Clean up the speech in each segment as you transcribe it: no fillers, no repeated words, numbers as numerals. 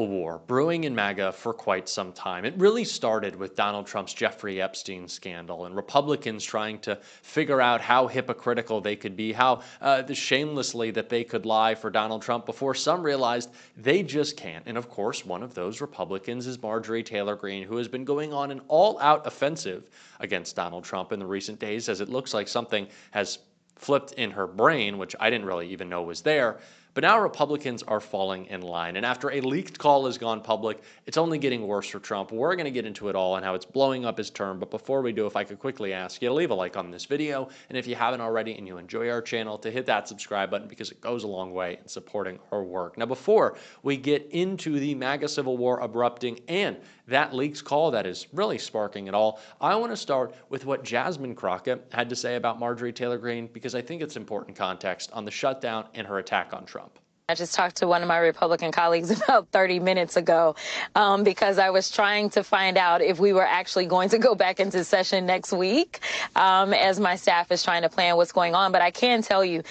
War brewing in MAGA for quite some time. It really started with Donald Trump's Jeffrey Epstein scandal and Republicans trying to figure out how hypocritical they could be, how shamelessly that they could lie for Donald Trump before some realized they just can't. And of course, one of those Republicans is Marjorie Taylor Greene, who has been going on an all-out offensive against Donald Trump in the recent days, as it looks like something has flipped in her brain, which I didn't really even know was there. But now Republicans are falling in line. And after a leaked call has gone public, it's only getting worse for Trump. We're going to get into it all and how it's blowing up his term. But before we do, if I could quickly ask you to leave a like on this video. And if you haven't already and you enjoy our channel, to hit that subscribe button because it goes a long way in supporting our work. Now, before we get into the MAGA civil war erupting and that leaked call that is really sparking it all, I want to start with what Jasmine Crockett had to say about Marjorie Taylor Greene because I think it's important context on the shutdown and her attack on Trump. I just talked to one of my Republican colleagues about 30 minutes ago because I was trying to find out if we were actually going to go back into session next week as my staff is trying to plan what's going on. But I can tell you,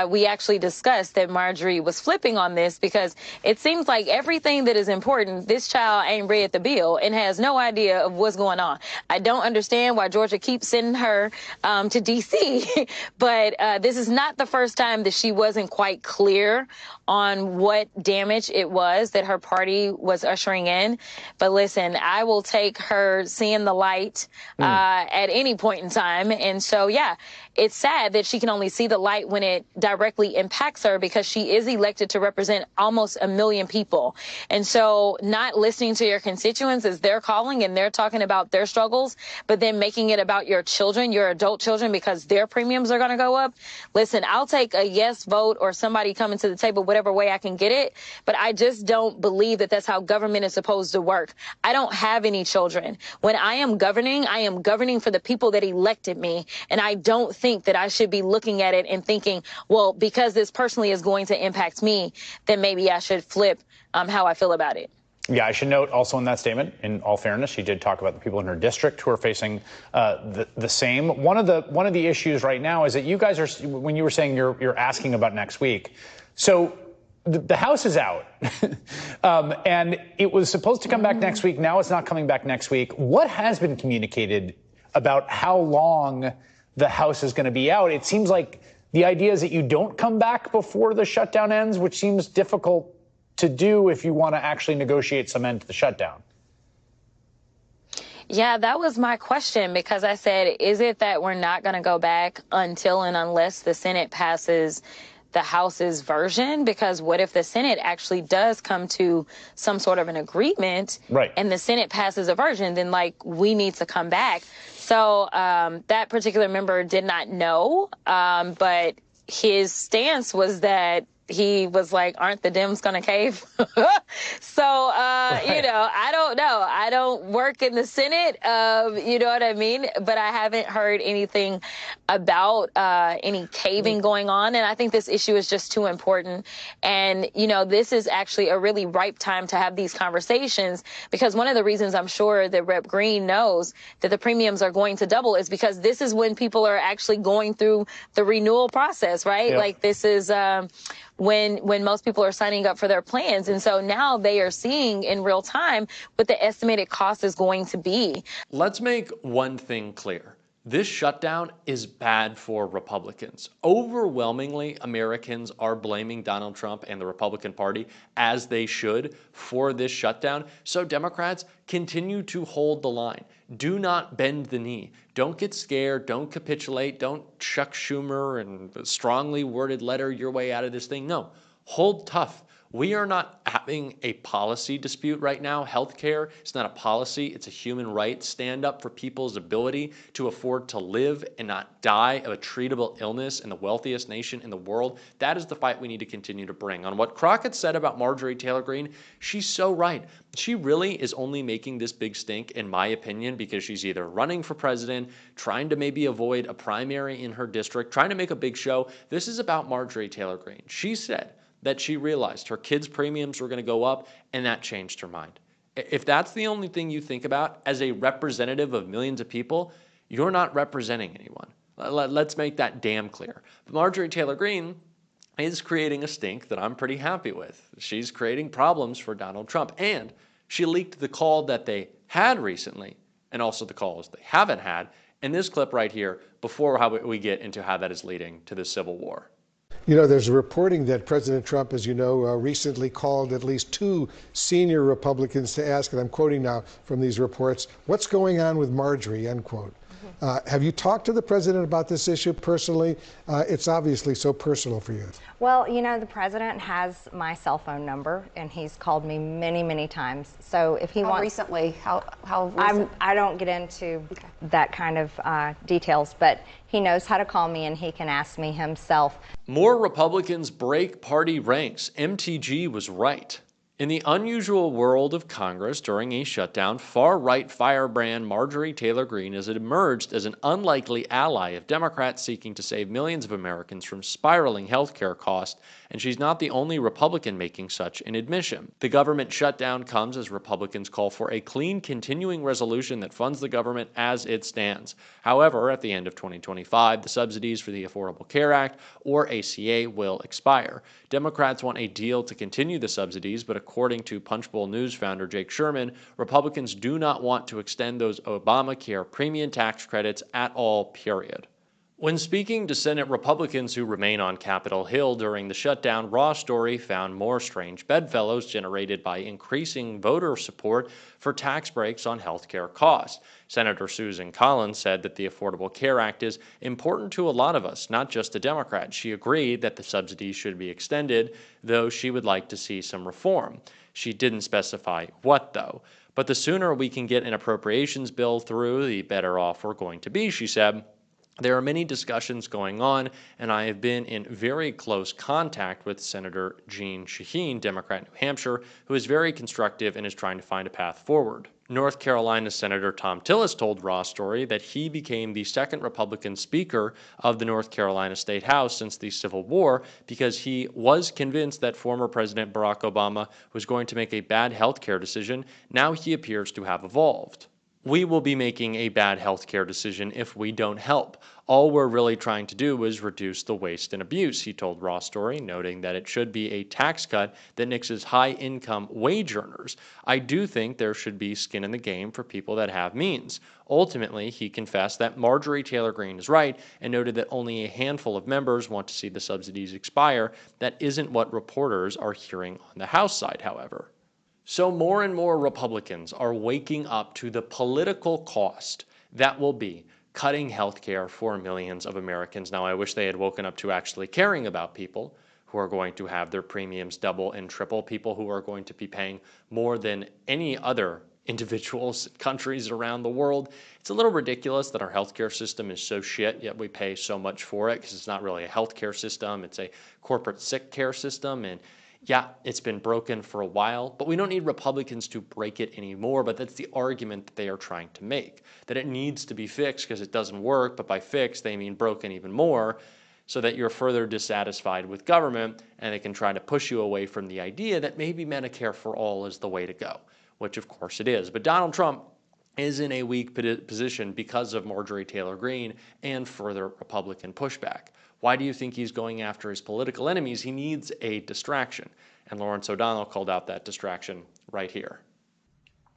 we actually discussed that Marjorie was flipping on this because it seems like everything that is important, this child ain't read the bill and has no idea of what's going on. I don't understand why Georgia keeps sending her to D.C., but this is not the first time that she wasn't quite clear on what damage it was that her party was ushering in. But listen, I will take her seeing the light at any point in time. And so, yeah, it's sad that she can only see the light when it directly impacts her because she is elected to represent almost 1 million people. And so not listening to your constituents as they're calling and they're talking about their struggles, but then making it about your children, your adult children, because their premiums are going to go up. Listen, I'll take a yes vote or somebody coming to the table, whatever way I can get it. But I just don't believe that that's how government is supposed to work. I don't have any children. When I am governing for the people that elected me. And I don't think that I should be looking at it and thinking, well, because this personally is going to impact me, then maybe I should flip how I feel about it. Yeah, I should note also in that statement, in all fairness, she did talk about the people in her district who are facing the same. One of the issues right now is that you guys are, when you were saying you're asking about next week, so the House is out, and it was supposed to come back next week. Now it's not coming back next week. What has been communicated about how long the House is going to be out? It seems like the idea is that you don't come back before the shutdown ends, which seems difficult to do if you want to actually negotiate some end to the shutdown. Yeah, that was my question, because I said, is it that we're not going to go back until and unless the Senate passes the House's version? Because what if the Senate actually does come to some sort of an agreement, right, and the Senate passes a version, then we need to come back. So that particular member did not know, but his stance was that he was like, aren't the Dems going to cave? So, right, I don't know. I don't work in the Senate, you know what I mean? But I haven't heard anything about any caving going on. And I think this issue is just too important. And, this is actually a really ripe time to have these conversations, because one of the reasons I'm sure that Rep. Greene knows that the premiums are going to double is because this is when people are actually going through the renewal process, right? Yep. This is when most people are signing up for their plans. And so now they are seeing in real time what the estimated cost is going to be. Let's make one thing clear. This shutdown is bad for Republicans. Overwhelmingly, Americans are blaming Donald Trump and the Republican Party, as they should, for this shutdown. So Democrats continue to hold the line. Do not bend the knee. Don't get scared. Don't capitulate. Don't Chuck Schumer and a strongly worded letter your way out of this thing. No, hold tough. We are not having a policy dispute right now. Healthcare is not a policy. It's a human right. Stand up for people's ability to afford to live and not die of a treatable illness in the wealthiest nation in the world. That is the fight we need to continue to bring. On what Crockett said about Marjorie Taylor Greene, she's so right. She really is only making this big stink, in my opinion, because she's either running for president, trying to maybe avoid a primary in her district, trying to make a big show. This is about Marjorie Taylor Greene. She said that she realized her kids' premiums were going to go up, and that changed her mind. If that's the only thing you think about as a representative of millions of people, you're not representing anyone. Let's make that damn clear. But Marjorie Taylor Greene is creating a stink that I'm pretty happy with. She's creating problems for Donald Trump, and she leaked the call that they had recently and also the calls they haven't had in this clip right here before we get into how that is leading to the civil war. You know, there's reporting that President Trump, as you know, recently called at least 2 senior Republicans to ask, and I'm quoting now from these reports, what's going on with Marjorie, end quote. Have you talked to the president about this issue personally? It's obviously so personal for you. Well, you know, the president has my cell phone number, and he's called me many, many times. So if he wants... recently? How recent? I don't get into that kind of details, but he knows how to call me, and he can ask me himself. More Republicans break party ranks. MTG was right. In the unusual world of Congress during a shutdown, far-right firebrand Marjorie Taylor Greene has emerged as an unlikely ally of Democrats seeking to save millions of Americans from spiraling health care costs, and she's not the only Republican making such an admission. The government shutdown comes as Republicans call for a clean continuing resolution that funds the government as it stands. However, at the end of 2025, the subsidies for the Affordable Care Act, or ACA, will expire. Democrats want a deal to continue the subsidies, but according to Punchbowl News founder Jake Sherman, Republicans do not want to extend those Obamacare premium tax credits at all, period. When speaking to Senate Republicans who remain on Capitol Hill during the shutdown, Ross Story found more strange bedfellows generated by increasing voter support for tax breaks on health care costs. Senator Susan Collins said that the Affordable Care Act is important to a lot of us, not just the Democrats. She agreed that the subsidies should be extended, though she would like to see some reform. She didn't specify what, though. But the sooner we can get an appropriations bill through, the better off we're going to be, she said. There are many discussions going on, and I have been in very close contact with Senator Jeanne Shaheen, Democrat, New Hampshire, who is very constructive and is trying to find a path forward. North Carolina Senator Tom Tillis told Ross Story that he became the second Republican Speaker of the North Carolina State House since the Civil War because he was convinced that former President Barack Obama was going to make a bad health care decision. Now he appears to have evolved. We will be making a bad healthcare decision if we don't help. All we're really trying to do is reduce the waste and abuse, he told Ross Story, noting that it should be a tax cut that nixes high-income wage earners. I do think there should be skin in the game for people that have means. Ultimately, he confessed that Marjorie Taylor Greene is right and noted that only a handful of members want to see the subsidies expire. That isn't what reporters are hearing on the House side, however. So more and more Republicans are waking up to the political cost that will be cutting health care for millions of Americans. Now, I wish they had woken up to actually caring about people who are going to have their premiums double and triple, people who are going to be paying more than any other individuals, countries around the world. It's a little ridiculous that our healthcare system is so shit, yet we pay so much for it because it's not really a healthcare system. It's a corporate sick care system, and yeah, it's been broken for a while, but we don't need Republicans to break it anymore. But that's the argument that they are trying to make, that it needs to be fixed because it doesn't work. But by fixed, they mean broken even more, so that you're further dissatisfied with government and they can try to push you away from the idea that maybe Medicare for all is the way to go, which of course it is. But Donald Trump is in a weak position because of Marjorie Taylor Greene and further Republican pushback. Why do you think he's going after his political enemies? He needs a distraction. And Lawrence O'Donnell called out that distraction right here.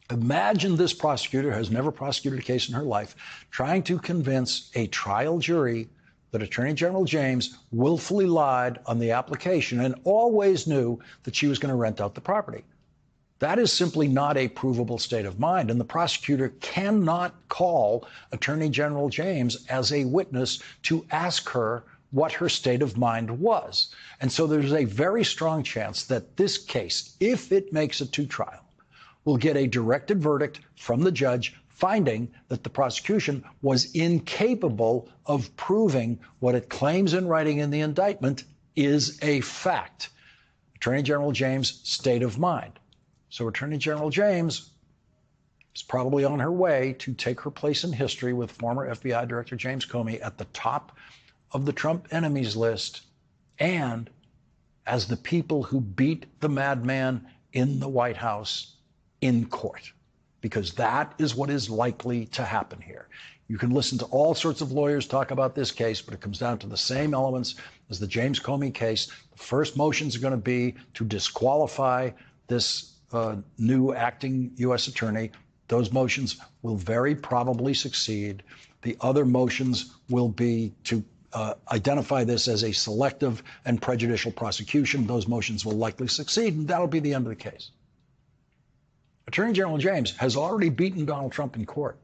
Imagine this prosecutor has never prosecuted a case in her life, trying to convince a trial jury that Attorney General James willfully lied on the application and always knew that she was going to rent out the property. That is simply not a provable state of mind, and the prosecutor cannot call Attorney General James as a witness to ask her what her state of mind was. And so there's a very strong chance that this case, if it makes it to trial, will get a directed verdict from the judge finding that the prosecution was incapable of proving what it claims in writing in the indictment is a fact. Attorney General James' state of mind. So Attorney General James is probably on her way to take her place in history with former FBI Director James Comey at the top of the Trump enemies list and as the people who beat the madman in the White House in court, because that is what is likely to happen here. You can listen to all sorts of lawyers talk about this case, but it comes down to the same elements as the James Comey case. The first motions are going to be to disqualify this new acting U.S. attorney. Those motions will very probably succeed. The other motions will be to identify this as a selective and prejudicial prosecution. Those motions will likely succeed, and that'll be the end of the case. Attorney General James has already beaten Donald Trump in court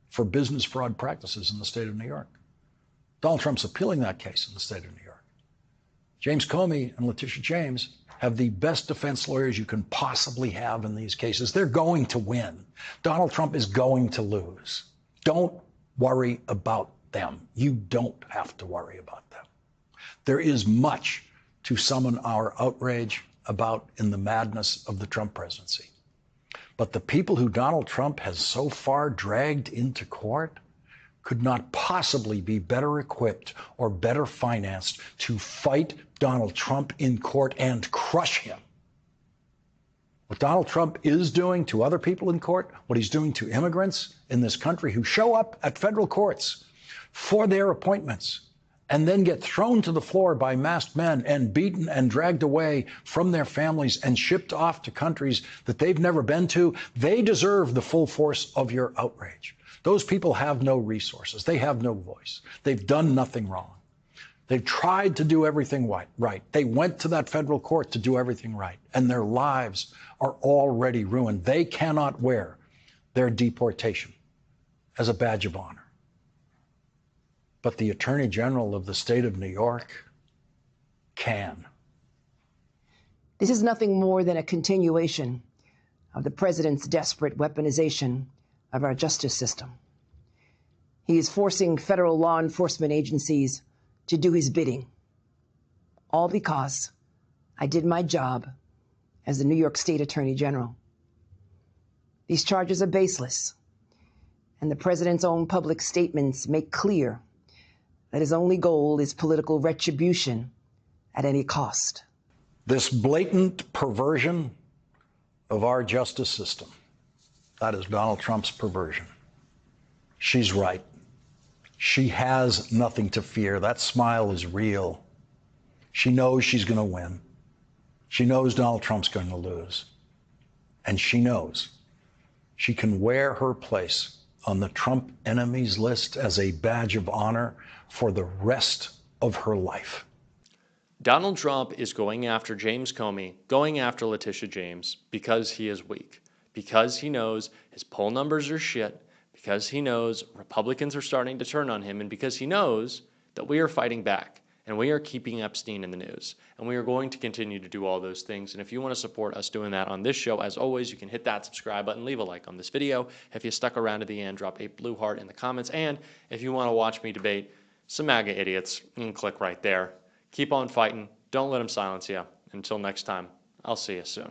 for business fraud practices in the state of New York. Donald Trump's appealing that case in the state of New York. James Comey and Letitia James have the best defense lawyers you can possibly have in these cases. They're going to win. Donald Trump is going to lose. Don't worry about them. You don't have to worry about them. There is much to summon our outrage about in the madness of the Trump presidency. But the people who Donald Trump has so far dragged into court could not possibly be better equipped or better financed to fight Donald Trump in court and crush him. What Donald Trump is doing to other people in court, what he's doing to immigrants in this country who show up at federal courts for their appointments and then get thrown to the floor by masked men and beaten and dragged away from their families and shipped off to countries that they've never been to, they deserve the full force of your outrage. Those people have no resources. They have no voice. They've done nothing wrong. They've tried to do everything right. They went to that federal court to do everything right, and their lives are already ruined. They cannot wear their deportation as a badge of honor. But the Attorney General of the state of New York can. This is nothing more than a continuation of the president's desperate weaponization of our justice system. He is forcing federal law enforcement agencies to do his bidding, all because I did my job as the New York State Attorney General. These charges are baseless, and the president's own public statements make clear that his only goal is political retribution at any cost. This blatant perversion of our justice system, that is Donald Trump's perversion. She's right. She has nothing to fear. That smile is real. She knows she's going to win. She knows Donald Trump's going to lose. And she knows she can wear her place on the Trump enemies list as a badge of honor for the rest of her life. Donald Trump is going after James Comey, going after Letitia James because he is weak, because he knows his poll numbers are shit, because he knows Republicans are starting to turn on him, and because he knows that we are fighting back and we are keeping Epstein in the news, and we are going to continue to do all those things. And if you want to support us doing that on this show, as always, you can hit that subscribe button, leave a like on this video. If you stuck around to the end, drop a blue heart in the comments. And if you want to watch me debate some MAGA idiots, you can click right there. Keep on fighting. Don't let them silence you. Until next time, I'll see you soon.